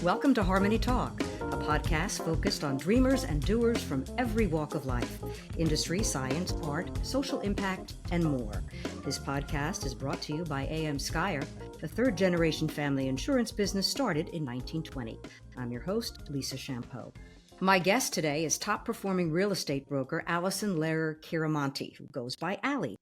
Welcome to Harmony Talk, a podcast focused on dreamers and doers from every walk of life, industry, science, art, social impact, and more. This podcast is brought to you by A.M. Skyer, the third-generation family insurance business started in 1920. I'm your host, Lisa Champeau. My guest today is top-performing real estate broker Allison Chiaramonte, who goes by Alli.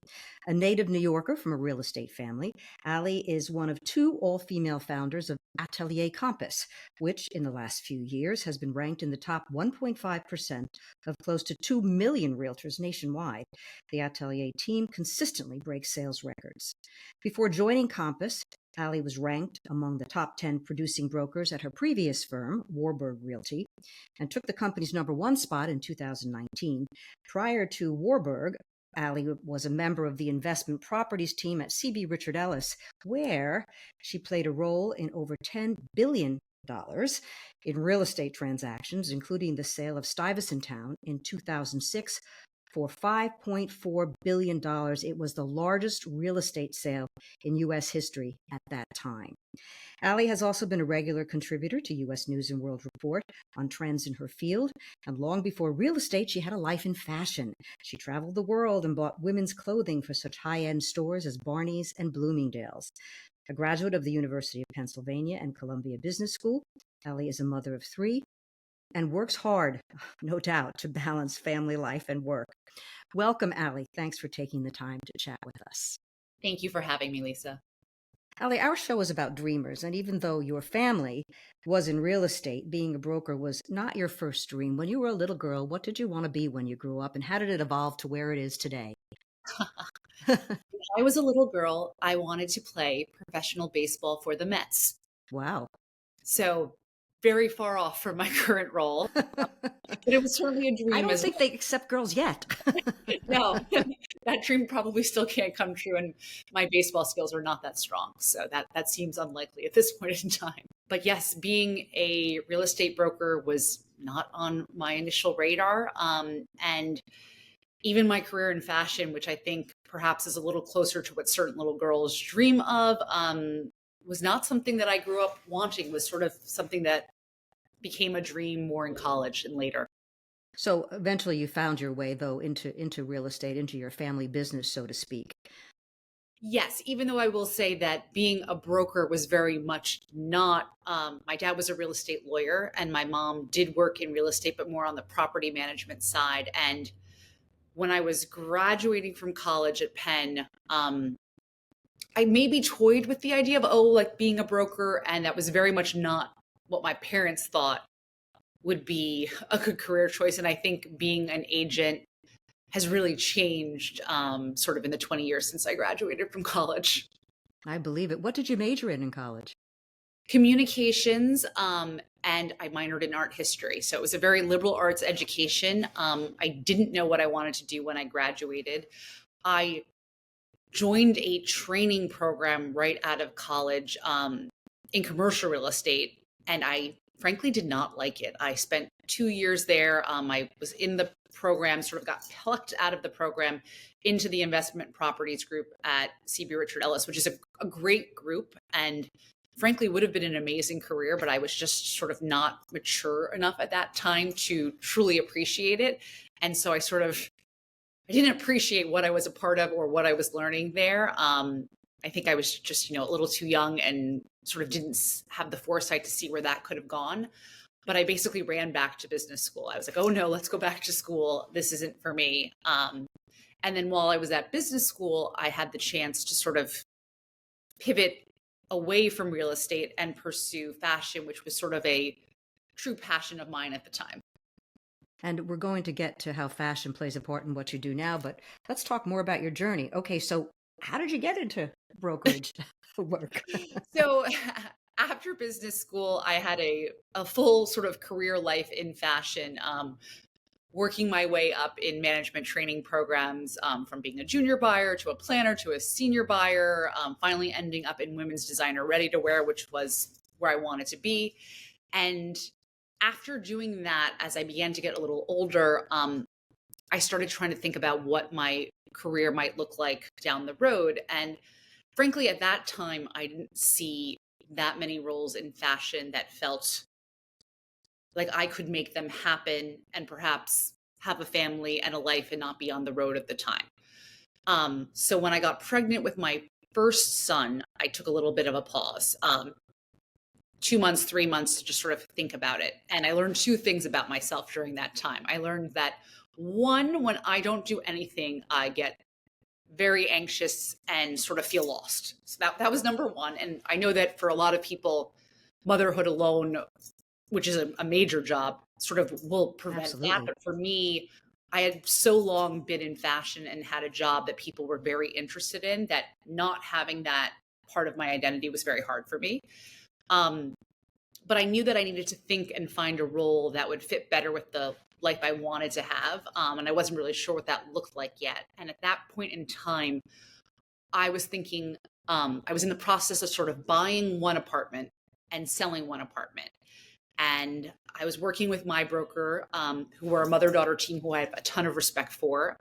A native New Yorker from a real estate family, Alli is one of two all-female founders of Atelier Compass, which in the last few years has been ranked in the top 1.5% of close to 2 million realtors nationwide. The Atelier team consistently breaks sales records. Before joining Compass, Alli was ranked among the top 10 producing brokers at her previous firm, Warburg Realty, and took the company's number one spot in 2019. Prior to Warburg, Alli was a member of the investment properties team at CB Richard Ellis, where she played a role in over $10 billion in real estate transactions, including the sale of Stuyvesant Town in 2006 for $5.4 billion. It was the largest real estate sale in U.S. history at that time. Alli has also been a regular contributor to U.S. News and World Report on trends in her field, and long before real estate, she had a life in fashion. She traveled the world and bought women's clothing for such high-end stores as Barney's and Bloomingdale's. A graduate of the University of Pennsylvania and Columbia Business School, Alli is a mother of three and works hard, no doubt, to balance family life and work. Welcome, Alli. Thanks for taking the time to chat with us. Thank you for having me, Lisa. Alli, our show is about dreamers, and even though your family was in real estate, being a broker was not your first dream. When you were a little girl, what did you want to be when you grew up, and how did it evolve to where it is today? When I was a little girl, I wanted to play professional baseball for the Mets. Wow. So very far off from my current role, but it was certainly a dream. I don't think they accept girls yet. No, that dream probably still can't come true, and my baseball skills are not that strong, so that seems unlikely at this point in time. But yes, being a real estate broker was not on my initial radar, and even my career in fashion, which I think perhaps is a little closer to what certain little girls dream of, was not something that I grew up wanting, was sort of something that became a dream more in college and later. So eventually you found your way, though, into real estate, into your family business, so to speak. Yes, even though I will say that being a broker was very much not, my dad was a real estate lawyer and my mom did work in real estate, but more on the property management side. And when I was graduating from college at Penn, I maybe toyed with the idea of, like being a broker. And that was very much not what my parents thought would be a good career choice. And I think being an agent has really changed sort of in the 20 years since I graduated from college. I believe it. What did you major in college? Communications, and I minored in art history. So it was a very liberal arts education. I didn't know what I wanted to do when I graduated. I joined a training program right out of college in commercial real estate, and I frankly did not like it. I spent 2 years there. I was in the program, sort of got plucked out of the program into the investment properties group at CB Richard Ellis, which is a great group and frankly would have been an amazing career, but I was just sort of not mature enough at that time to truly appreciate it. And so I didn't appreciate what I was a part of or what I was learning there. I think I was just, a little too young and sort of didn't have the foresight to see where that could have gone. But I basically ran back to business school. I was like, oh no, let's go back to school. This isn't for me. And then while I was at business school, I had the chance to sort of pivot away from real estate and pursue fashion, which was sort of a true passion of mine at the time. And we're going to get to how fashion plays a part in what you do now, but let's talk more about your journey. Okay, so how did you get into brokerage work? So after business school, I had a full sort of career life in fashion, working my way up in management training programs, from being a junior buyer to a planner to a senior buyer, finally ending up in women's designer ready-to-wear, which was where I wanted to be. And after doing that, as I began to get a little older, I started trying to think about what my career might look like down the road. And frankly, at that time, I didn't see that many roles in fashion that felt like I could make them happen and perhaps have a family and a life and not be on the road at the time. So when I got pregnant with my first son, I took a little bit of a pause, 2 months, 3 months to just sort of think about it. And I learned two things about myself during that time. I learned that one, when I don't do anything, I get very anxious and sort of feel lost. So that was number one. And I know that for a lot of people, motherhood alone, which is a major job, sort of will prevent that. Absolutely. But for me, I had so long been in fashion and had a job that people were very interested in that not having that part of my identity was very hard for me. Um, but I knew that I needed to think and find a role that would fit better with the life I wanted to have. And I wasn't really sure what that looked like yet. And at that point in time, I was thinking, I was in the process of sort of buying one apartment and selling one apartment. And I was working with my broker, who were a mother-daughter team who I have a ton of respect for.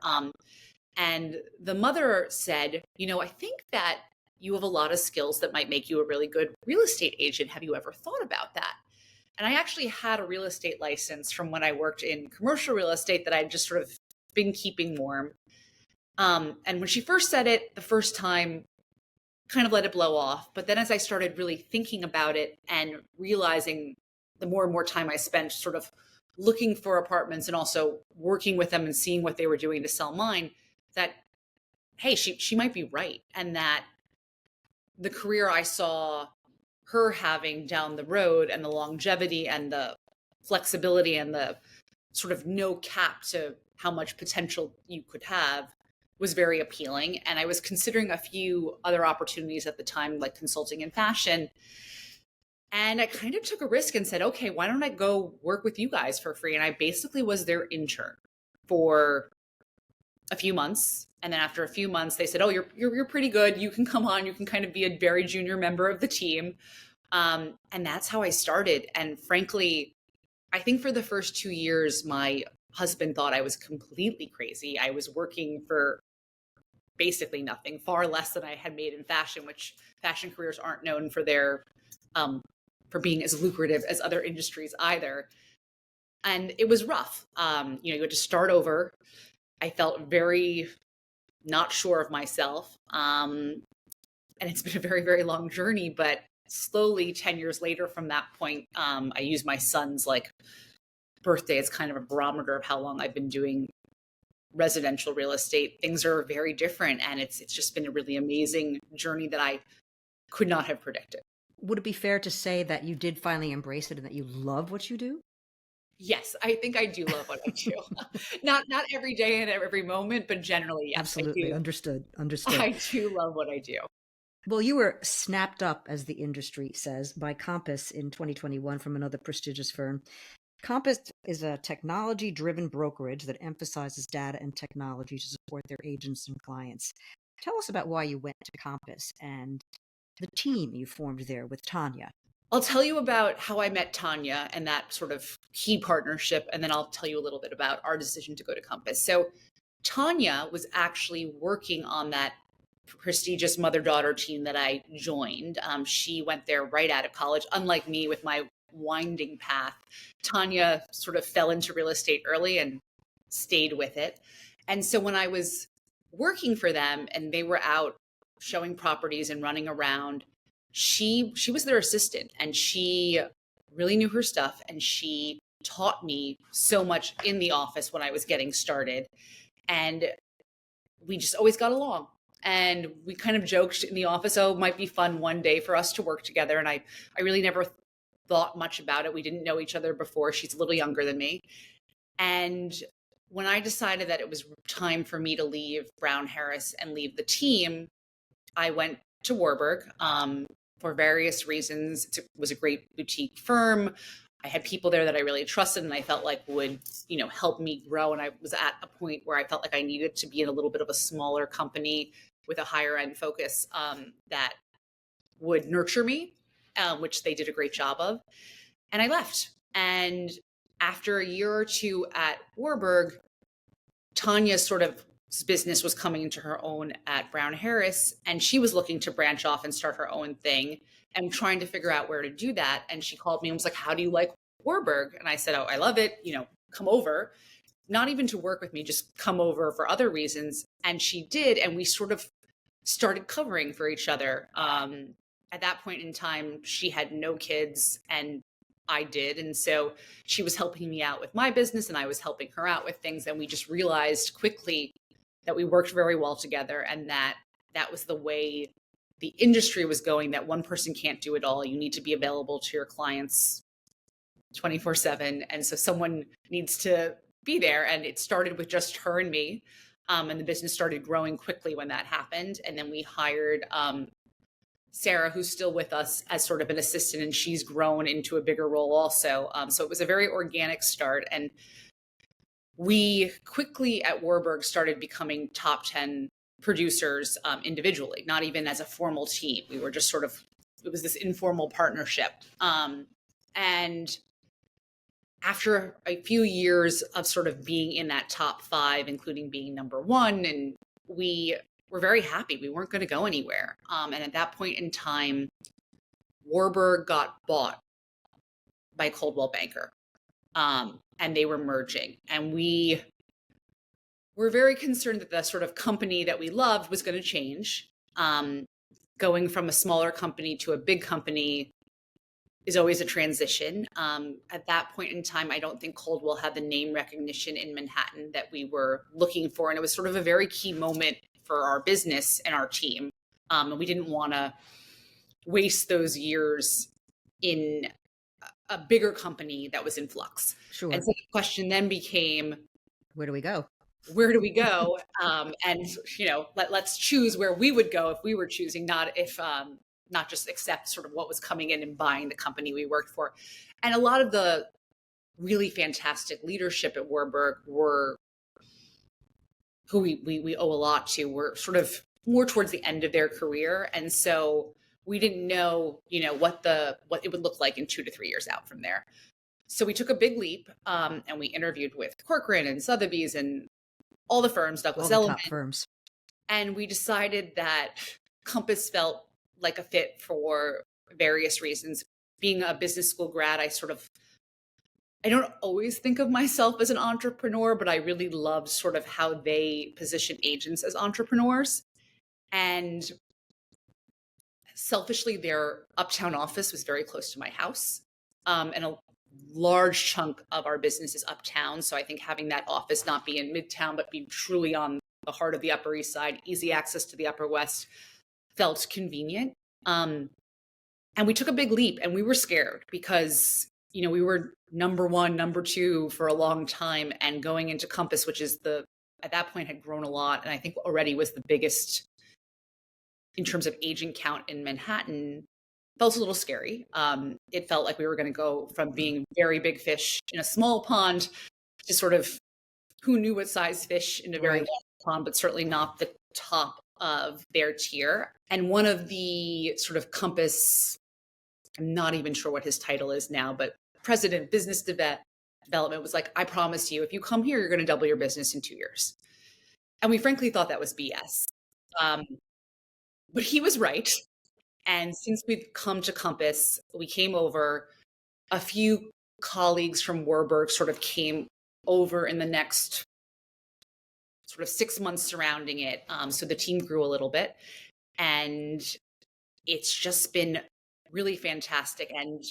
And the mother said, I think that you have a lot of skills that might make you a really good real estate agent. Have you ever thought about that? And I actually had a real estate license from when I worked in commercial real estate that I'd just sort of been keeping warm. And when she first said it the first time, kind of let it blow off. But then as I started really thinking about it and realizing the more and more time I spent sort of looking for apartments and also working with them and seeing what they were doing to sell mine, that, hey, she might be right. And that the career I saw her having down the road and the longevity and the flexibility and the sort of no cap to how much potential you could have was very appealing. And I was considering a few other opportunities at the time, like consulting in fashion. And I kind of took a risk and said, okay, why don't I go work with you guys for free? And I basically was their intern for a few months. And then after a few months, they said, oh, you're pretty good. You can come on. You can kind of be a very junior member of the team. And that's how I started. And frankly, I think for the first 2 years, my husband thought I was completely crazy. I was working for basically nothing, far less than I had made in fashion, which fashion careers aren't known for their for being as lucrative as other industries either. And it was rough. You had to start over. I felt very not sure of myself. And it's been a very, very long journey, but slowly 10 years later from that point, I use my son's birthday as kind of a barometer of how long I've been doing residential real estate. Things are very different. And it's just been a really amazing journey that I could not have predicted. Would it be fair to say that you did finally embrace it and that you love what you do? Yes, I think I do love what I do. Not every day and every moment, but generally, yes, Absolutely. I do. Understood. I do love what I do. Well, you were snapped up, as the industry says, by Compass in 2021 from another prestigious firm. Compass is a technology-driven brokerage that emphasizes data and technology to support their agents and clients. Tell us about why you went to Compass and the team you formed there with Tanya. I'll tell you about how I met Tanya and that sort of key partnership, and then I'll tell you a little bit about our decision to go to Compass. So Tanya was actually working on that prestigious mother-daughter team that I joined. She went there right out of college. Unlike me with my winding path, Tanya sort of fell into real estate early and stayed with it. And so when I was working for them and they were out showing properties and running around, she was their assistant and she really knew her stuff, and she taught me so much in the office when I was getting started. And we just always got along. And we kind of joked in the office, oh, it might be fun one day for us to work together. And I really never thought much about it. We didn't know each other before. She's a little younger than me. And when I decided that it was time for me to leave Brown Harris and leave the team, I went to Warburg for various reasons. It was a great boutique firm. I had people there that I really trusted and I felt like would, help me grow. And I was at a point where I felt like I needed to be in a little bit of a smaller company with a higher end focus that would nurture me, which they did a great job of. And I left. And after a year or two at Warburg, Tanya's sort of business was coming into her own at Brown Harris, and she was looking to branch off and start her own thing and trying to figure out where to do that. And she called me and was like, how do you like Warburg. And I said, oh, I love it. Come over, not even to work with me, just come over for other reasons. And she did. And we sort of started covering for each other. At that point in time, she had no kids and I did. And so she was helping me out with my business and I was helping her out with things. And we just realized quickly that we worked very well together and that was the way the industry was going, that one person can't do it all. You need to be available to your clients 24/7. And so someone needs to be there. And it started with just her and me. And the business started growing quickly when that happened. And then we hired Sarah, who's still with us as sort of an assistant, and she's grown into a bigger role also. So it was a very organic start. And we quickly at Warburg started becoming top 10 producers individually, not even as a formal team. We were just sort of, it was this informal partnership. And after a few years of sort of being in that top 5, including being number 1, and we were very happy. We weren't going to go anywhere. And at that point in time, Warburg got bought by Coldwell Banker, and they were merging. And we were very concerned that the sort of company that we loved was going to change. Going from a smaller company to a big company is always a transition. At that point in time, I don't think Coldwell had the name recognition in Manhattan that we were looking for. And it was sort of a very key moment for our business and our team. And we didn't want to waste those years in a bigger company that was in flux. Sure. And so the question then became, where do we go? Where do we go? And, let's choose where we would go if we were choosing, not just accept sort of what was coming in and buying the company we worked for. And a lot of the really fantastic leadership at Warburg were who we owe a lot to, were sort of more towards the end of their career. And so we didn't know, what it would look like in 2 to 3 years out from there. So we took a big leap, and we interviewed with Corcoran and Sotheby's and all the firms, Douglas Elliman, top firms. And we decided that Compass felt like a fit for various reasons. Being a business school grad, I don't always think of myself as an entrepreneur, but I really loved sort of how they position agents as entrepreneurs. And selfishly, their uptown office was very close to my house. And a large chunk of our business is uptown. So I think having that office not be in Midtown, but be truly on the heart of the Upper East Side, easy access to the Upper West, felt convenient. And we took a big leap and we were scared because, we were number 1, number 2 for a long time, and going into Compass, which is at that point had grown a lot. And I think already was the biggest in terms of agent count in Manhattan, felt a little scary. It felt like we were going to go from being very big fish in a small pond to sort of who knew what size fish in a very large pond, but certainly not the top of their tier. And one of the sort of Compass, I'm not even sure what his title is now, but president business development was like, I promise you, if you come here, you're going to double your business in 2 years. And we frankly thought that was BS. But he was right. And since we've come to Compass, we came over. A few colleagues from Warburg sort of came over in the next sort of 6 months surrounding it. So the team grew a little bit. And it's just been really fantastic. And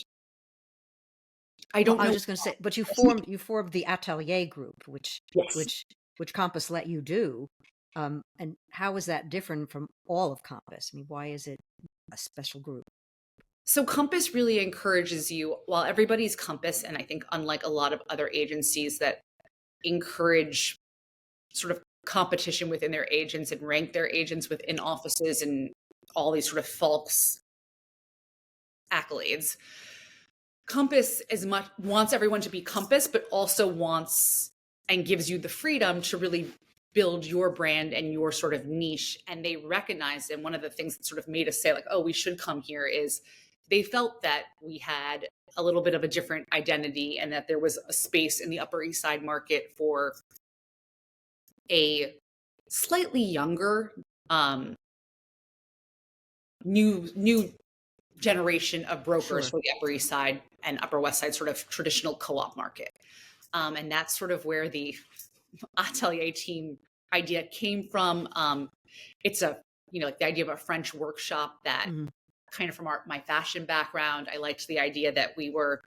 I don't know. I was just going to say, but you formed the Atelier group, which Compass let you do. And how is that different from all of Compass? I mean, why is it a special group? So Compass really encourages you, while everybody's Compass, and I think unlike a lot of other agencies that encourage sort of competition within their agents and rank their agents within offices and all these sort of false accolades, Compass wants everyone to be Compass, but also wants and gives you the freedom to really build your brand and your sort of niche. And they recognized, and one of the things that sort of made us say like, oh, we should come here, is they felt that we had a little bit of a different identity and that there was a space in the Upper East Side market for a slightly younger, new generation of brokers Sure. for the Upper East Side and Upper West Side sort of traditional co-op market. And that's sort of where the Atelier team idea came from. It's a, like the idea of a French workshop that Hmm. kind of from my fashion background, I liked the idea that we're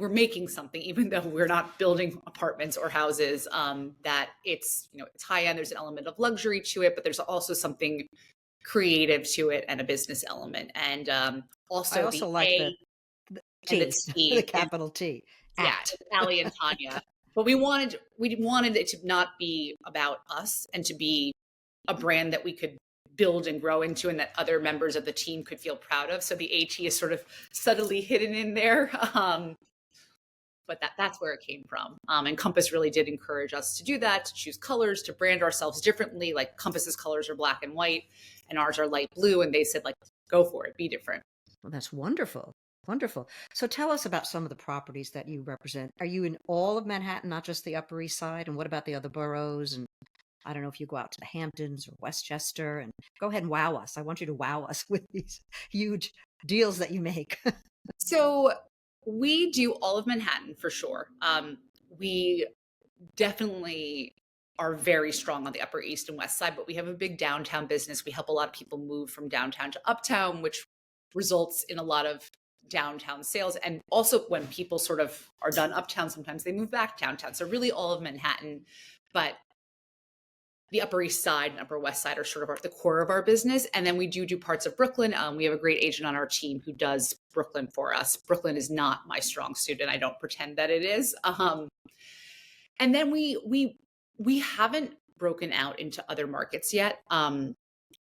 making something, even though we're not building apartments or houses, that it's high end. There's an element of luxury to it, but there's also something creative to it and a business element. And I also the also like the A and the T, the T is, capital T, yeah, at. it's Alli and Tanya. But we wanted it to not be about us and to be a brand that we could build and grow into and that other members of the team could feel proud of. So the AT is sort of subtly hidden in there. But that's where it came from. And Compass really did encourage us to do that, to choose colors, to brand ourselves differently. Like Compass's colors are black and white and ours are light blue. And they said, like, go for it, be different. Well, that's wonderful. Wonderful. So tell us about some of the properties that you represent. Are you in all of Manhattan, not just the Upper East Side? And what about the other boroughs? And I don't know if you go out to the Hamptons or Westchester, and go ahead and wow us. I want you to wow us with these huge deals that you make. So we do all of Manhattan for sure. We definitely are very strong on the Upper East and West Side, but we have a big downtown business. We help a lot of people move from downtown to uptown, which results in a lot of downtown sales. And also when people sort of are done uptown, sometimes they move back downtown. So really all of Manhattan, but the Upper East Side and Upper West Side are sort of the core of our business. And then we do parts of Brooklyn. We have a great agent on our team who does Brooklyn for us. Brooklyn is not my strong suit, and I don't pretend that it is. And then we haven't broken out into other markets yet.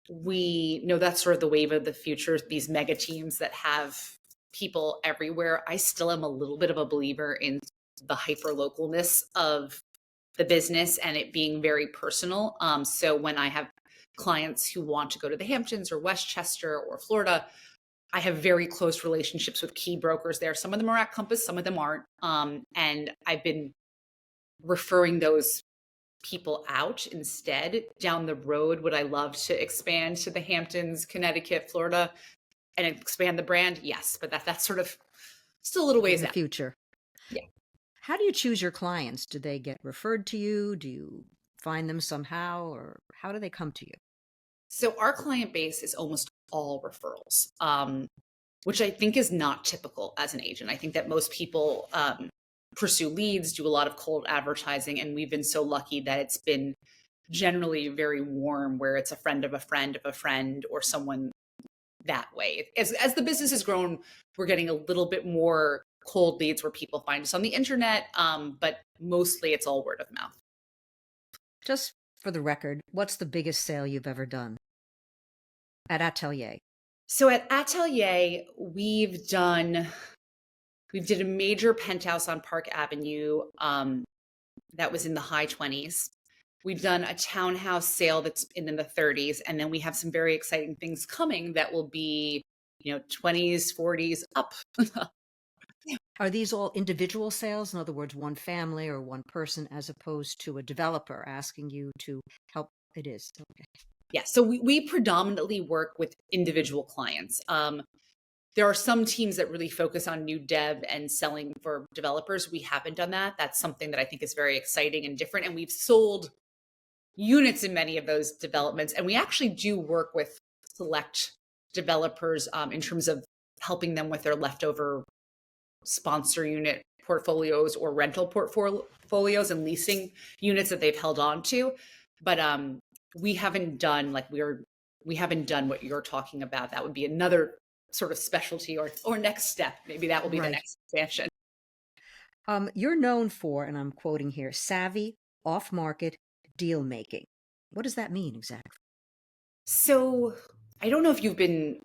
We know that's sort of the wave of the future, these mega teams that have people everywhere. I still am a little bit of a believer in the hyper localness of the business and it being very personal. So when I have clients who want to go to the Hamptons or Westchester or Florida, I have very close relationships with key brokers there. Some of them are at Compass, some of them aren't. And I've been referring those people out instead. Down the road, would I love to expand to the Hamptons, Connecticut, Florida, and expand the brand? Yes, but that's sort of still a little In ways the out. future. Yeah. How do you choose your clients? Do they get referred to you? Do you find them somehow, or how do they come to you? So our client base is almost all referrals, which I think is not typical as an agent. I think that most people pursue leads, do a lot of cold advertising, and we've been so lucky that it's been generally very warm, where it's a friend of a friend of a friend or someone that way. As the business has grown, we're getting a little bit more cold leads where people find us on the internet, but mostly it's all word of mouth. Just for the record, what's the biggest sale you've ever done at Atelier? So at Atelier, we did a major penthouse on Park Avenue that was in the high 20s. We've done a townhouse sale that's in the 30s, and then we have some very exciting things coming that will be, 20s, 40s up. Are these all individual sales? In other words, one family or one person, as opposed to a developer asking you to help? It is. Okay. Yeah, so we predominantly work with individual clients. There are some teams that really focus on new dev and selling for developers. We haven't done that. That's something that I think is very exciting and different. And we've sold units in many of those developments. And we actually do work with select developers in terms of helping them with their leftover sponsor unit portfolios or rental portfolios and leasing units that they've held on to. But we haven't done we haven't done what you're talking about. That would be another sort of specialty or next step. Maybe that will be the Right. next expansion. You're known for, and I'm quoting here, savvy, off-market deal making. What does that mean exactly? So I don't know if you've been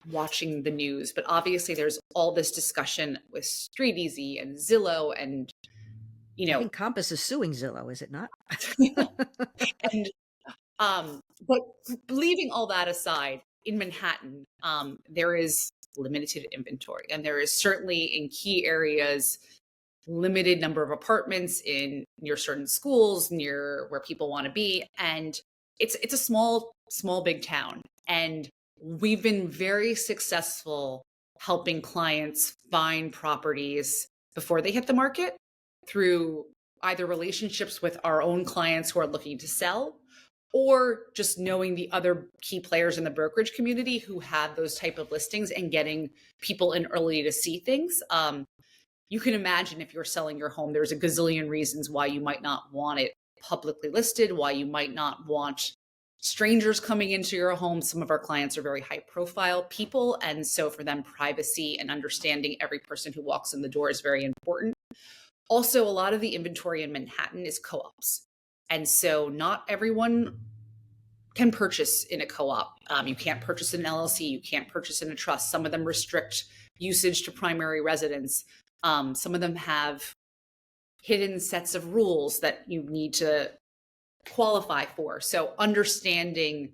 watching the news, but obviously there's all this discussion with StreetEasy and Zillow and I think Compass is suing Zillow, is it not? and but leaving all that aside, in Manhattan, there is limited inventory, and there is certainly in key areas limited number of apartments in near certain schools, near where people want to be, and it's a small big town, and we've been very successful helping clients find properties before they hit the market through either relationships with our own clients who are looking to sell, or just knowing the other key players in the brokerage community who have those type of listings and getting people in early to see things. You can imagine if you're selling your home, there's a gazillion reasons why you might not want it publicly listed, why you might not want strangers coming into your home. Some of our clients are very high profile people. And so for them, privacy and understanding every person who walks in the door is very important. Also, a lot of the inventory in Manhattan is co-ops. And so not everyone can purchase in a co-op. You can't purchase in an LLC. You can't purchase in a trust. Some of them restrict usage to primary residence. Some of them have hidden sets of rules that you need to qualify for. So understanding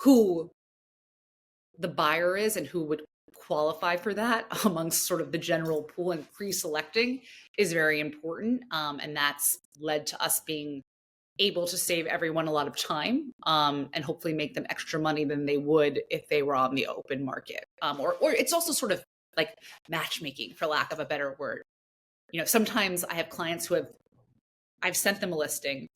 who the buyer is and who would qualify for that amongst sort of the general pool and pre-selecting is very important. And that's led to us being able to save everyone a lot of time, and hopefully make them extra money than they would if they were on the open market. Or it's also sort of like matchmaking, for lack of a better word. Sometimes I have clients who I've sent them a listing.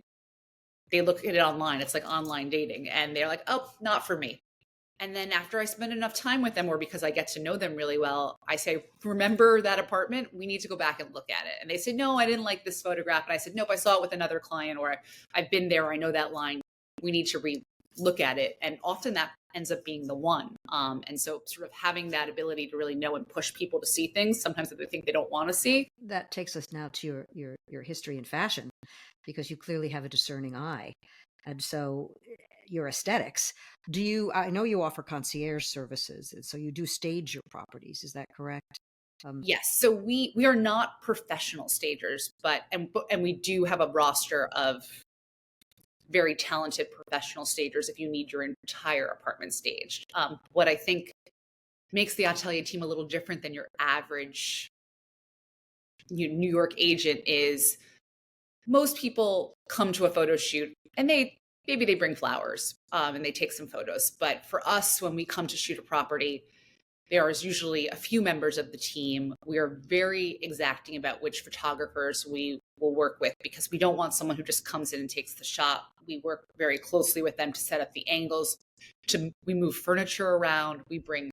They look at it online. It's like online dating. And they're like, oh, not for me. And then after I spend enough time with them, or because I get to know them really well, I say, remember that apartment? We need to go back and look at it. And they say, no, I didn't like this photograph. And I said, nope, I saw it with another client, or I've been there, or I know that line. We need to look at it. And often that ends up being the one. And so sort of having that ability to really know and push people to see things sometimes that they think they don't want to see. That takes us now to your history in fashion, because you clearly have a discerning eye. And so your aesthetics, I know you offer concierge services, and so you do stage your properties. Is that correct? Yes. So we are not professional stagers, and we do have a roster of very talented professional stagers if you need your entire apartment staged. What I think makes the Atelier team a little different than your average New York agent is most people come to a photo shoot and maybe they bring flowers, and they take some photos. But for us, when we come to shoot a property, there is usually a few members of the team. We are very exacting about which photographers we will work with, because we don't want someone who just comes in and takes the shot. We work very closely with them to set up the angles. We move furniture around. We bring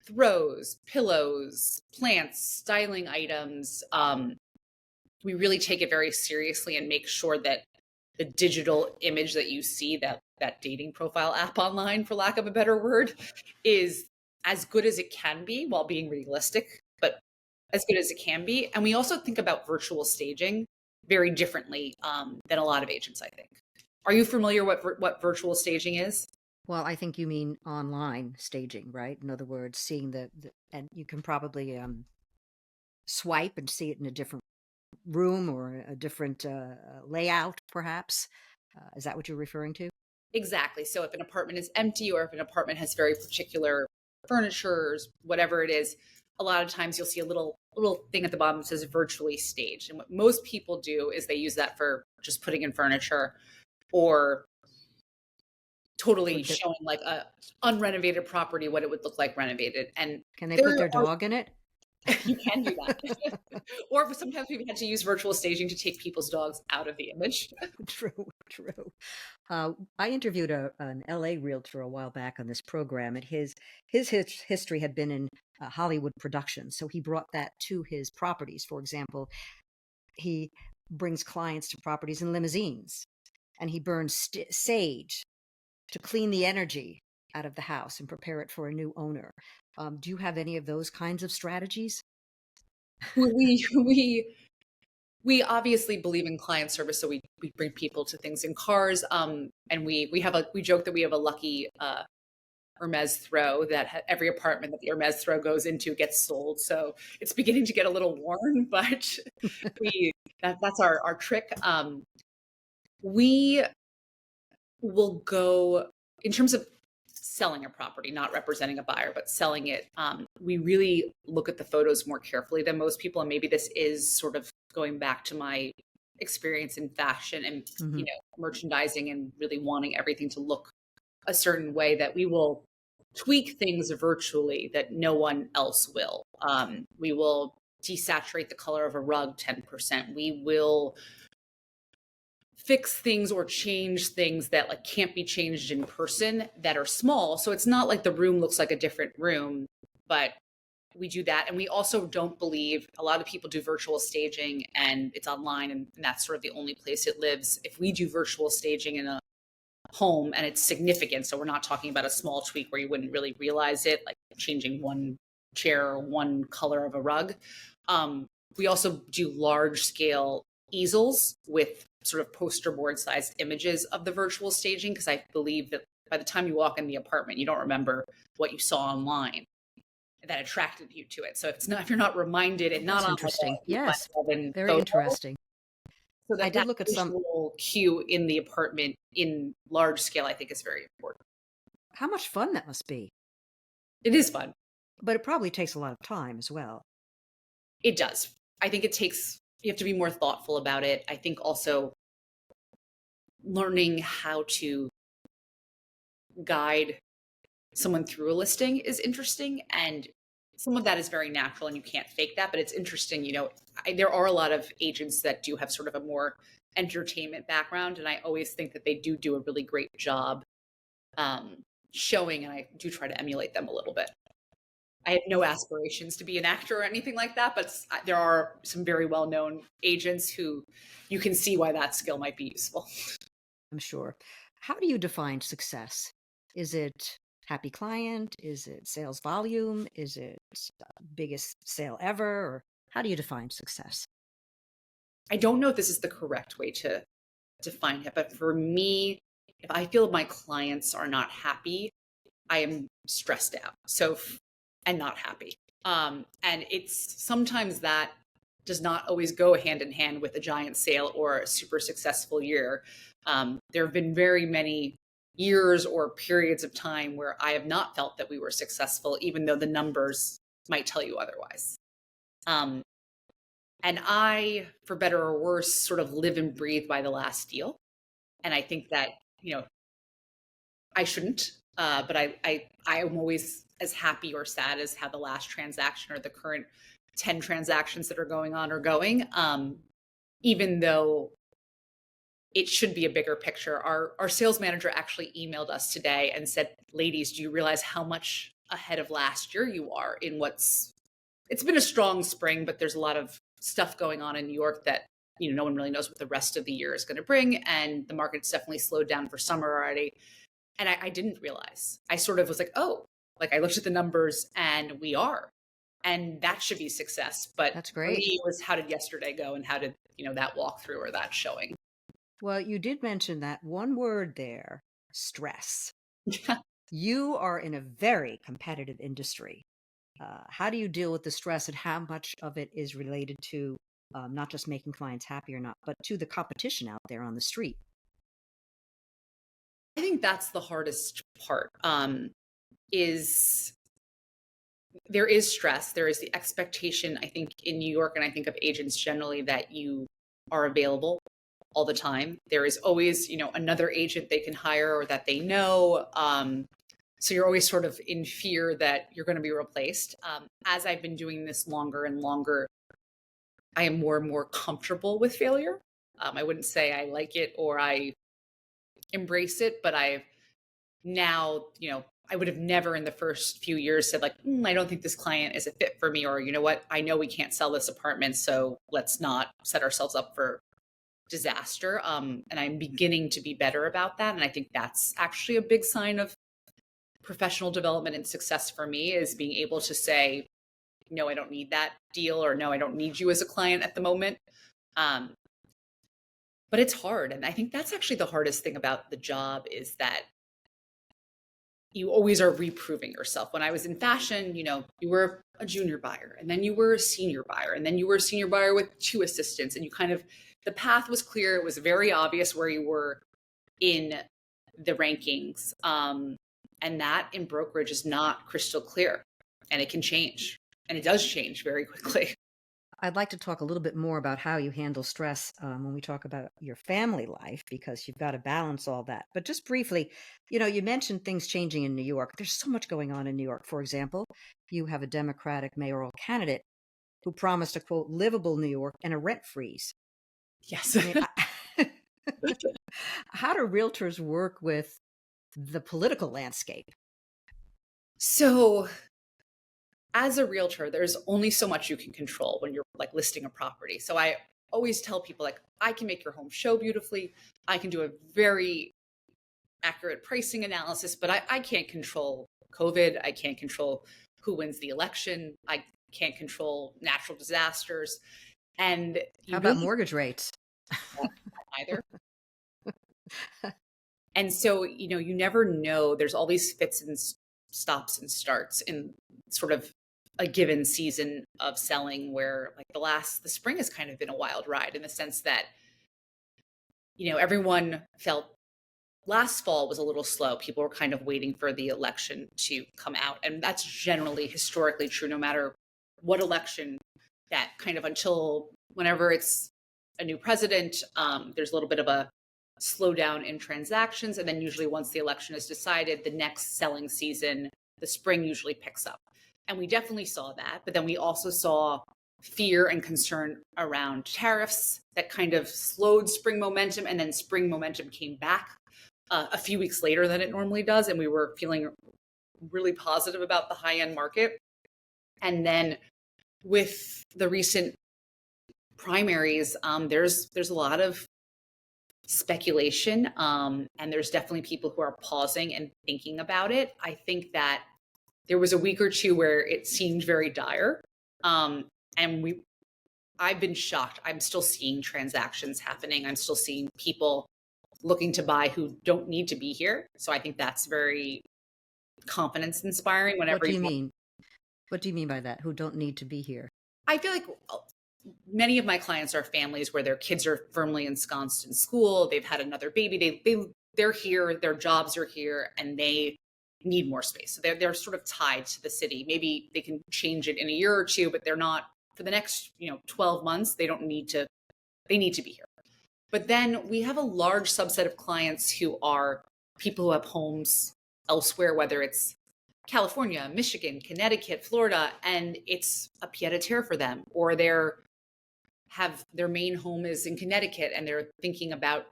throws, pillows, plants, styling items. We really take it very seriously and make sure that the digital image that you see, that dating profile app online, for lack of a better word, is as good as it can be while being realistic, but as good as it can be. And we also think about virtual staging very differently than a lot of agents, I think. Are you familiar what virtual staging is? Well, I think you mean online staging, right? In other words, seeing and you can probably swipe and see it in a different room or a different layout, perhaps. Is that what you're referring to? Exactly. So if an apartment is empty, or if an apartment has very particular furniture, whatever it is, a lot of times you'll see a little thing at the bottom that says virtually staged. And what most people do is they use that for just putting in furniture, or totally showing like a unrenovated property, what it would look like renovated. And can they put their dog in it? You can do that. Or sometimes we've had to use virtual staging to take people's dogs out of the image. True. I interviewed an LA realtor a while back on this program, and his history had been in Hollywood productions. So he brought that to his properties. For example, he brings clients to properties in limousines, and he burns sage to clean the energy out of the house and prepare it for a new owner. Do you have any of those kinds of strategies? We obviously believe in client service, so we bring people to things in cars. And we joke that we have a lucky Hermes throw, that every apartment that the Hermes throw goes into gets sold. So it's beginning to get a little worn, but that's our trick. We will go in terms of selling a property, not representing a buyer, but selling it. We really look at the photos more carefully than most people. And maybe this is sort of going back to my experience in fashion and, merchandising, and really wanting everything to look a certain way, that we will tweak things virtually that no one else will. We will desaturate the color of a rug 10%. We will fix things or change things that like can't be changed in person that are small. So it's not like the room looks like a different room, but we do that. And we also don't believe a lot of people do virtual staging and it's online and that's sort of the only place it lives. If we do virtual staging in a home and it's significant, so we're not talking about a small tweak where you wouldn't really realize it, like changing one chair or one color of a rug. We also do large scale easels with sort of poster board sized images of the virtual staging, because I believe that by the time you walk in the apartment, you don't remember what you saw online that attracted you to it. So if you're not reminded and not That's on interesting. like a Yes, 7 very photo, interesting. so I that did look at some. visual cue in the apartment in large scale, I think is very important. How much fun that must be. It is fun. But it probably takes a lot of time as well. It does. I think you have to be more thoughtful about it. I think also learning how to guide someone through a listing is interesting. And some of that is very natural and you can't fake that, but it's interesting. There are a lot of agents that do have sort of a more entertainment background. And I always think that they do a really great job showing, and I do try to emulate them a little bit. I have no aspirations to be an actor or anything like that, but there are some very well-known agents who you can see why that skill might be useful. I'm sure. How do you define success? Is it happy client? Is it sales volume? Is it biggest sale ever? Or how do you define success? I don't know if this is the correct way to define it, but for me, if I feel my clients are not happy, I am stressed out. And not happy. And it's sometimes that does not always go hand in hand with a giant sale or a super successful year. There have been very many years or periods of time where I have not felt that we were successful, even though the numbers might tell you otherwise. And I, for better or worse, sort of live and breathe by the last deal. And I think that, I shouldn't, but I am always as happy or sad as how the last transaction or the current 10 transactions that are going on are going, even though it should be a bigger picture. Our sales manager actually emailed us today and said, ladies, do you realize how much ahead of last year you are in it's been a strong spring, but there's a lot of stuff going on in New York that, no one really knows what the rest of the year is going to bring. And the market's definitely slowed down for summer already. And I didn't realize. I sort of was like, oh, like I looked at the numbers and we are. And that should be success. But That's for great. me, it was how did yesterday go and how did, that walkthrough or that showing? Well, you did mention that one word there, stress. You are in a very competitive industry. How do you deal with the stress and how much of it is related to not just making clients happy or not, but to the competition out there on the street? I think that's the hardest part, is there is stress. There is the expectation, I think, in New York, and I think of agents generally, that you are available all the time. There is always, another agent they can hire or that they know. So you're always sort of in fear that you're going to be replaced. As I've been doing this longer and longer, I am more and more comfortable with failure. I wouldn't say I like it or I embrace it, but I've now, I would have never in the first few years said like, I don't think this client is a fit for me, or you know what, I know we can't sell this apartment, so let's not set ourselves up for disaster. And I'm beginning to be better about that. And I think that's actually a big sign of professional development and success for me, is being able to say, no, I don't need that deal, or no, I don't need you as a client at the moment. But it's hard. And I think that's actually the hardest thing about the job, is that you always are reproving yourself. When I was in fashion, you were a junior buyer, and then you were a senior buyer, and then you were a senior buyer with 2 assistants. And the path was clear. It was very obvious where you were in the rankings. And that in brokerage is not crystal clear, and it can change, and it does change very quickly. I'd like to talk a little bit more about how you handle stress when we talk about your family life, because you've got to balance all that. But just briefly, you mentioned things changing in New York. There's so much going on in New York. For example, you have a Democratic mayoral candidate who promised a quote, livable New York and a rent freeze. Yes. I mean, how do realtors work with the political landscape? So as a realtor, there's only so much you can control when you're like listing a property. So I always tell people like, I can make your home show beautifully. I can do a very accurate pricing analysis, but I can't control COVID. I can't control who wins the election. I can't control natural disasters. And How you about really mortgage rates? can't either. And so, you never know. There's all these fits and stops and starts in sort of a given season of selling where like the spring has kind of been a wild ride in the sense that, everyone felt last fall was a little slow. People were kind of waiting for the election to come out. And that's generally historically true, no matter what election, that kind of until whenever it's a new president, there's a little bit of a slowdown in transactions. And then usually once the election is decided, the next selling season, the spring usually picks up. And we definitely saw that. But then we also saw fear and concern around tariffs that kind of slowed spring momentum. And then spring momentum came back a few weeks later than it normally does. And we were feeling really positive about the high end market. And then with the recent primaries, there's a lot of speculation, and there's definitely people who are pausing and thinking about it. I think that there was a week or two where it seemed very dire, and I've been shocked. I'm still seeing transactions happening. I'm still seeing people looking to buy who don't need to be here. So I think that's very confidence inspiring. What Whenever do you you mean? What do you mean by that? Who don't need to be here? I feel like many of my clients are families where their kids are firmly ensconced in school. They've had another baby. They're here. Their jobs are here, and they need more space. So they're sort of tied to the city. Maybe they can change it in a year or two, but they're not for the next 12 months. They don't need to. They need to be here. But then we have a large subset of clients who are people who have homes elsewhere, whether it's California, Michigan, Connecticut, Florida, and it's a pied a terre for them, or have their main home is in Connecticut and they're thinking about,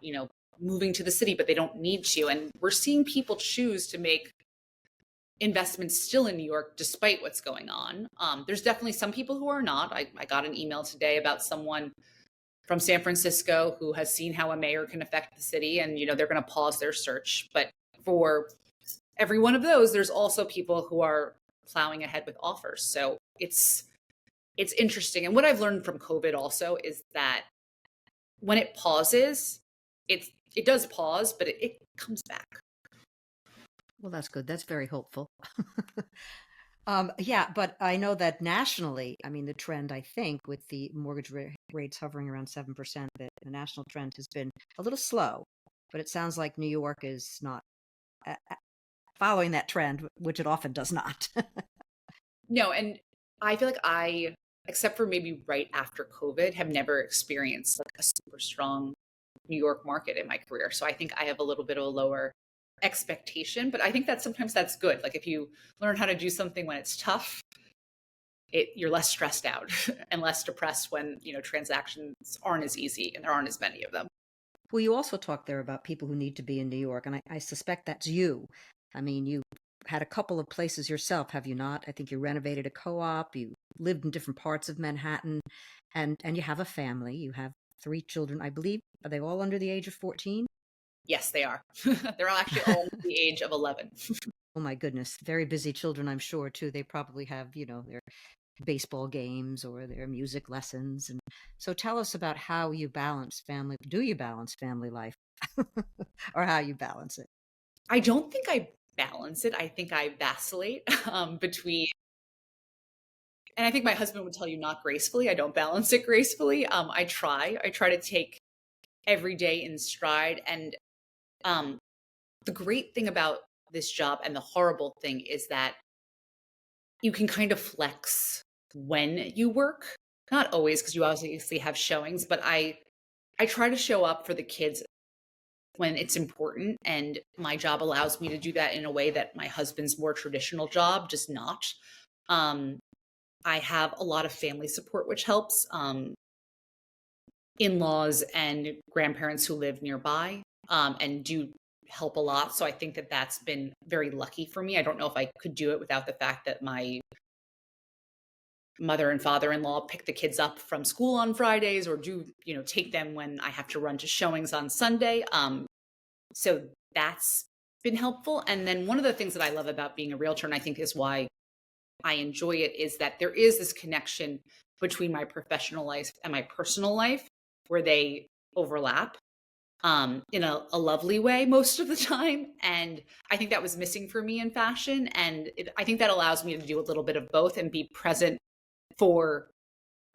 moving to the city, but they don't need to. And we're seeing people choose to make investments still in New York, despite what's going on. There's definitely some people who are not. I got an email today about someone from San Francisco who has seen how a mayor can affect the city, and, they're going to pause their search. But for every one of those, there's also people who are plowing ahead with offers. So it's interesting. And what I've learned from COVID also is that when it pauses, it does pause, but it comes back. Well, that's good. That's very hopeful. Yeah, but I know that nationally, I mean, the trend, I think, with the mortgage rates hovering around 7%, that the national trend has been a little slow, but it sounds like New York is not following that trend, which it often does not. No, and I feel like except for maybe right after COVID, have never experienced like a super strong New York market in my career. So I think I have a little bit of a lower expectation, but I think that sometimes that's good. Like if you learn how to do something when it's tough, you're less stressed out and less depressed when, transactions aren't as easy and there aren't as many of them. Well, you also talked there about people who need to be in New York, and I suspect that's you. I mean, you had a couple of places yourself, have you not? I think you renovated a co-op, you lived in different parts of Manhattan, and you have a family. You have 3 children, I believe. Are they all under the age of 14? Yes, they are. They're all actually all the age of 11. Oh my goodness. Very busy children, I'm sure, too. They probably have, their baseball games or their music lessons. And so tell us about how you balance family. Do you balance family life? Or how you balance it? I don't think I balance it. I think I vacillate between, and I think my husband would tell you not gracefully. I don't balance it gracefully. I try to take every day in stride. And the great thing about this job and the horrible thing is that you can kind of flex when you work. Not always, because you obviously have showings, but I try to show up for the kids when it's important, and my job allows me to do that in a way that my husband's more traditional job does not. Um, I have a lot of family support, which helps, in-laws and grandparents who live nearby, and do help a lot, so I think that that's been very lucky for me. I don't know if I could do it without the fact that my mother and father-in-law pick the kids up from school on Fridays or do, take them when I have to run to showings on Sunday. So that's been helpful. And then one of the things that I love about being a realtor, and I think is why I enjoy it, is that there is this connection between my professional life and my personal life where they overlap, in a lovely way most of the time. And I think that was missing for me in fashion. And I think that allows me to do a little bit of both and be present for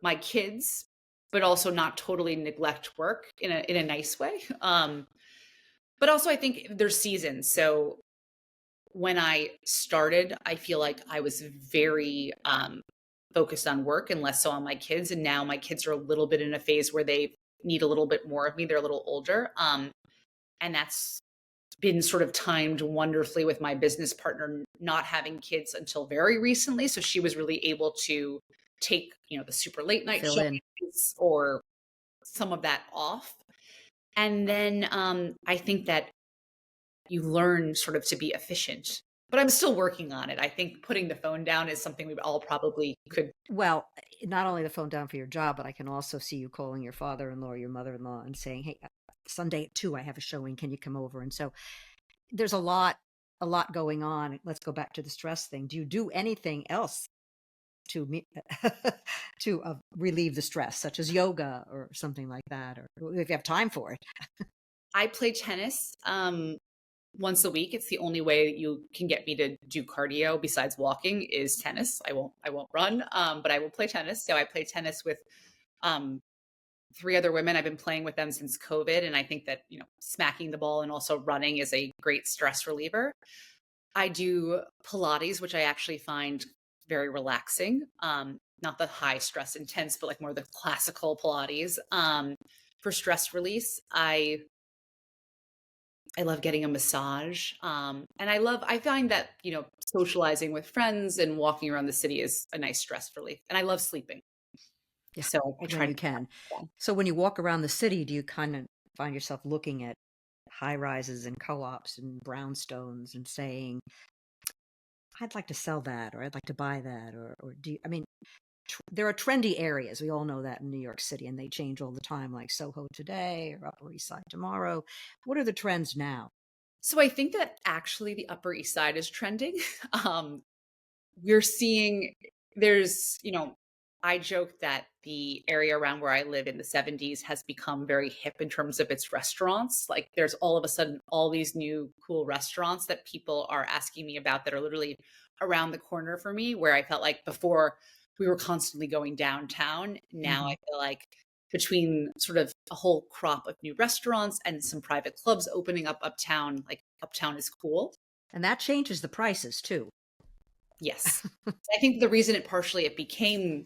my kids, but also not totally neglect work in a nice way. But also I think there's seasons. So when I started, I feel like I was very focused on work and less so on my kids. And now my kids are a little bit in a phase where they need a little bit more of me. They're a little older. And that's been sort of timed wonderfully with my business partner not having kids until very recently. So she was really able to take, the super late night Fill in. showings or some of that off. And then I think that you learn sort of to be efficient. But I'm still working on it. I think putting the phone down is something we all probably could. Well, not only the phone down for your job, but I can also see you calling your father-in-law or your mother-in-law and saying, "Hey, Sunday at 2, I have a showing. Can you come over?" And so there's a lot going on. Let's go back to the stress thing. Do you do anything else to to relieve the stress, such as yoga or something like that, or if you have time for it? I play tennis once a week. It's the only way you can get me to do cardio besides walking is tennis. I won't run, but I will play tennis. So I play tennis with um, three other women. I've been playing with them since COVID, and I think that smacking the ball and also running is a great stress reliever. I do Pilates, which I actually find very relaxing. Not the high stress intense, but like more the classical Pilates. For stress release, I love getting a massage. And I find that, socializing with friends and walking around the city is a nice stress relief. And I love sleeping. Yeah, So I when try to. you can. So when you walk around the city, do you kind of find yourself looking at high rises and co-ops and brownstones and saying, "I'd like to sell that," or "I'd like to buy that," or do you, I mean, there are trendy areas. We all know that in New York City, and they change all the time, like Soho today or Upper East Side tomorrow. What are the trends now? So I think that actually the Upper East Side is trending. Um, we're seeing there's, I joke that the area around where I live in the 70s has become very hip in terms of its restaurants. Like there's all of a sudden all these new cool restaurants that people are asking me about that are literally around the corner for me, where I felt like before we were constantly going downtown. Now I Hmm. feel like between sort of a whole crop of new restaurants and some private clubs opening up uptown, like uptown is cool. And that changes the prices too. Yes. I think the reason it became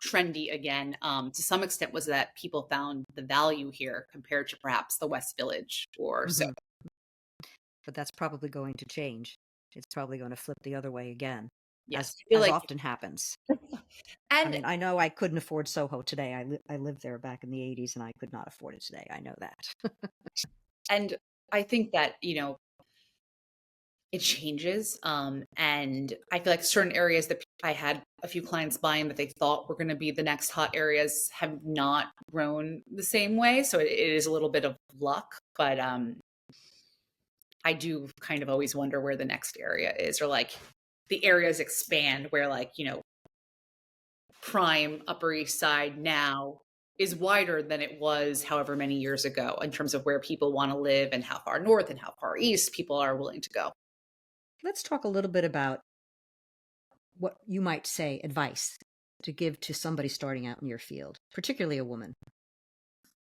trendy again, to some extent, was that people found the value here compared to perhaps the West Village or so. Hmm. But that's probably going to change. It's probably going to flip the other way again, Yes, I feel as like, often happens. I and mean, I know I couldn't afford Soho today. I lived there back in the 80s, and I could not afford it today. I know that. and I think that it changes, and I feel like certain areas that I had a few clients buying that they thought were going to be the next hot areas have not grown the same way. So it is a little bit of luck, but I do kind of always wonder where the next area is, or like the areas expand where like, prime Upper East Side now is wider than it was however many years ago in terms of where people want to live and how far north and how far east people are willing to go. Let's talk a little bit about what you might say advice to give to somebody starting out in your field, particularly a woman.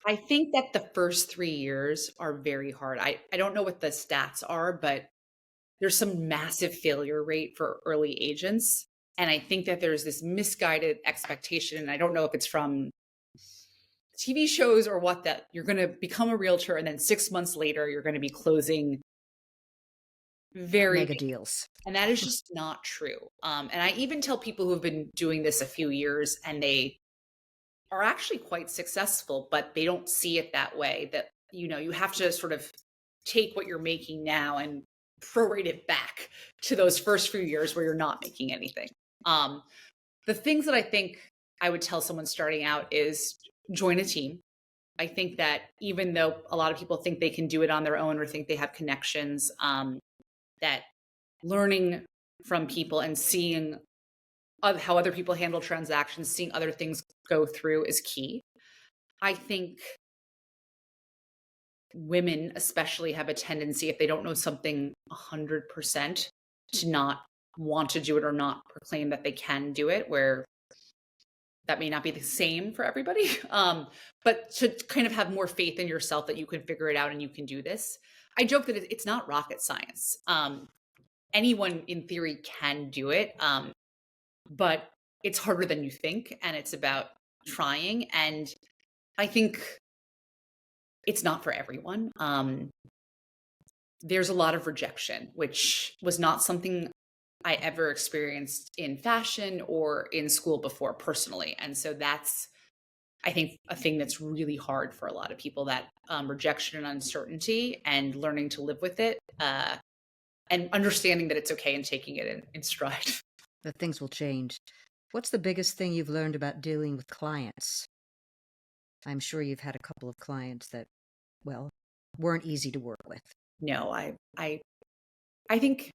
I think that the first 3 years are very hard. I don't know what the stats are, but there's some massive failure rate for early agents. And I think that there's this misguided expectation, and I don't know if it's from TV shows or what, that you're going to become a realtor and then 6 months later you're going to be closing very Mega big. deals. And that is just not true. And I even tell people who've been doing this a few years and they are actually quite successful, but they don't see it that way, that, you have to sort of take what you're making now and prorate it back to those first few years where you're not making anything. The things that I think I would tell someone starting out is join a team. I think that even though a lot of people think they can do it on their own or think they have connections, that learning from people and seeing how other people handle transactions, seeing other things go through is key. I think women especially have a tendency, if they don't know something 100%, to not want to do it or not proclaim that they can do it, where that may not be the same for everybody. But to kind of have more faith in yourself that you can figure it out and you can do this. I joke that it's not rocket science. Anyone in theory can do it, but it's harder than you think, and it's about trying. And I think it's not for everyone. There's a lot of rejection, which was not something I ever experienced in fashion or in school before personally. And so that's, I think, a thing that's really hard for a lot of people, that rejection and uncertainty, and learning to live with it, and understanding that it's okay and taking it in stride. That things will change. What's the biggest thing you've learned about dealing with clients? I'm sure you've had a couple of clients that, well, weren't easy to work with. No, I think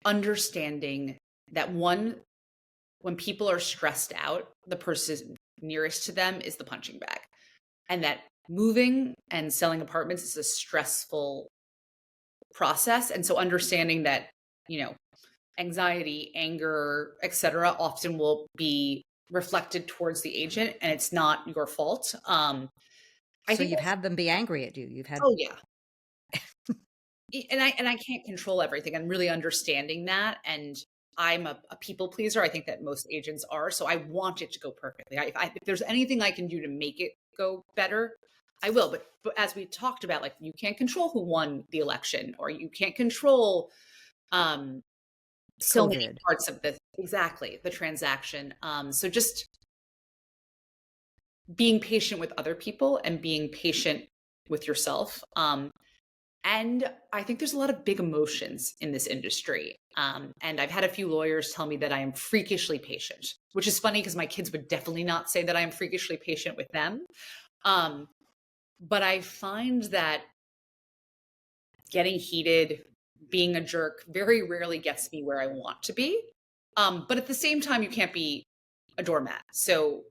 understanding that, one, when people are stressed out, the person nearest to them is the punching bag. And that moving and selling apartments is a stressful process. And so understanding that, anxiety, anger, etc., often will be reflected towards the agent, and it's not your fault. I So think you've had them be angry at you. You've had, oh yeah. And I can't control everything, and really understanding that. And I'm a people pleaser. I think that most agents are. So I want it to go perfectly. If there's anything I can do to make it go better, I will. But as we talked about, like, you can't control who won the election, or you can't control so many COVID. parts of the transaction. So just being patient with other people and being patient with yourself. And I think there's a lot of big emotions in this industry. And I've had a few lawyers tell me that I am freakishly patient, which is funny because my kids would definitely not say that I am freakishly patient with them. But I find that getting heated, being a jerk, very rarely gets me where I want to be. But at the same time, you can't be a doormat. So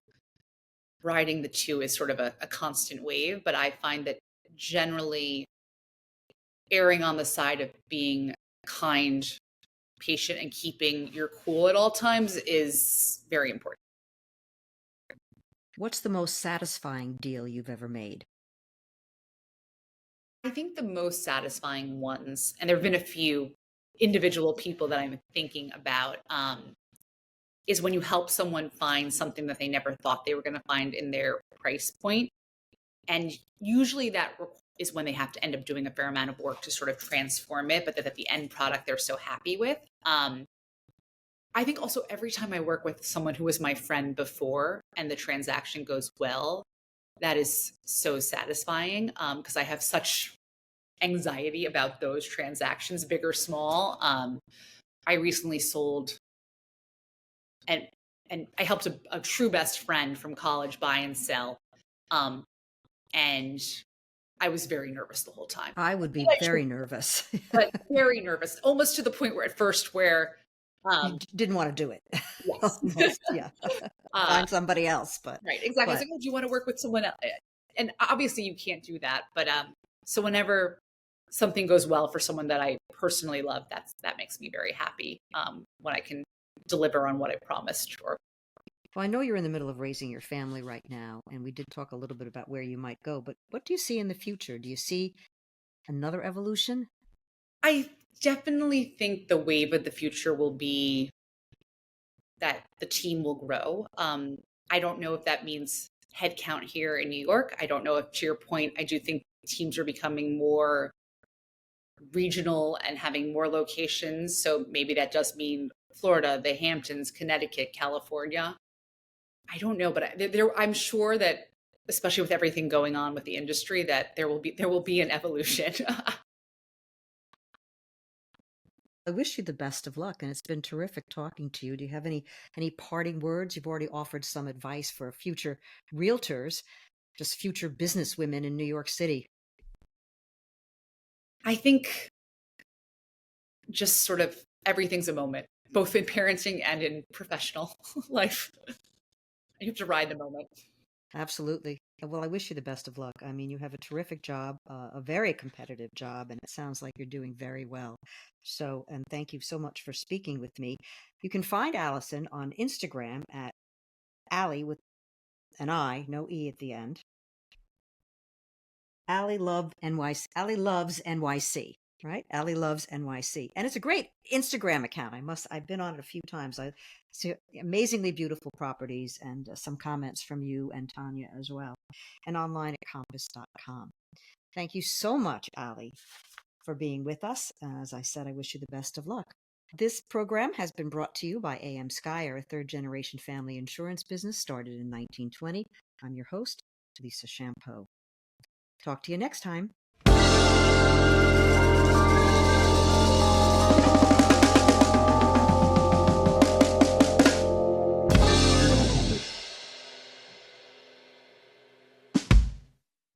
riding the two is sort of a constant wave. But I find that generally erring on the side of being kind, patient, and keeping your cool at all times is very important. What's the most satisfying deal you've ever made? I think the most satisfying ones, and there have been a few individual people that I'm thinking about, is when you help someone find something that they never thought they were going to find in their price point. And usually that is when they have to end up doing a fair amount of work to sort of transform it, but that the end product they're so happy with. I think also every time I work with someone who was my friend before and the transaction goes well, that is so satisfying, because I have such anxiety about those transactions, big or small. I recently sold, and I helped a true best friend from college buy and sell. And I was very nervous the whole time. I would be very nervous. But very nervous, almost to the point where at first where You didn't want to do it. yes. Almost, yeah. Find somebody else, but Right, exactly. I was but like, oh, do you want to work with someone else? And obviously you can't do that. But so whenever something goes well for someone that I personally love, that makes me very happy, when I can deliver on what I promised. Or well, I know you're in the middle of raising your family right now, and we did talk a little bit about where you might go, but what do you see in the future? Do you see another evolution? I definitely think the wave of the future will be that the team will grow. I don't know if that means headcount here in New York. I don't know if, to your point, I do think teams are becoming more regional and having more locations. So maybe that does mean Florida, the Hamptons, Connecticut, California. I don't know, but I'm sure that, especially with everything going on with the industry, that there will be an evolution. I wish you the best of luck, and it's been terrific talking to you. Do you have any parting words? You've already offered some advice for future realtors, just future businesswomen in New York City. I think just sort of everything's a moment, both in parenting and in professional life. You have to ride the moment. Absolutely. Well, I wish you the best of luck. I mean, you have a terrific job, a very competitive job, and it sounds like you're doing very well. So, and thank you so much for speaking with me. You can find Allison on Instagram at Alli with an I, no E at the end. Alli loves NYC, right? Alli loves NYC. And it's a great Instagram account. I've been on it a few times. I see amazingly beautiful properties and some comments from you and Tanya as well. And online at compass.com. Thank you so much, Alli, for being with us. As I said, I wish you the best of luck. This program has been brought to you by AM Skyer, a third generation family insurance business started in 1920. I'm your host, Lisa Champeau. Talk to you next time.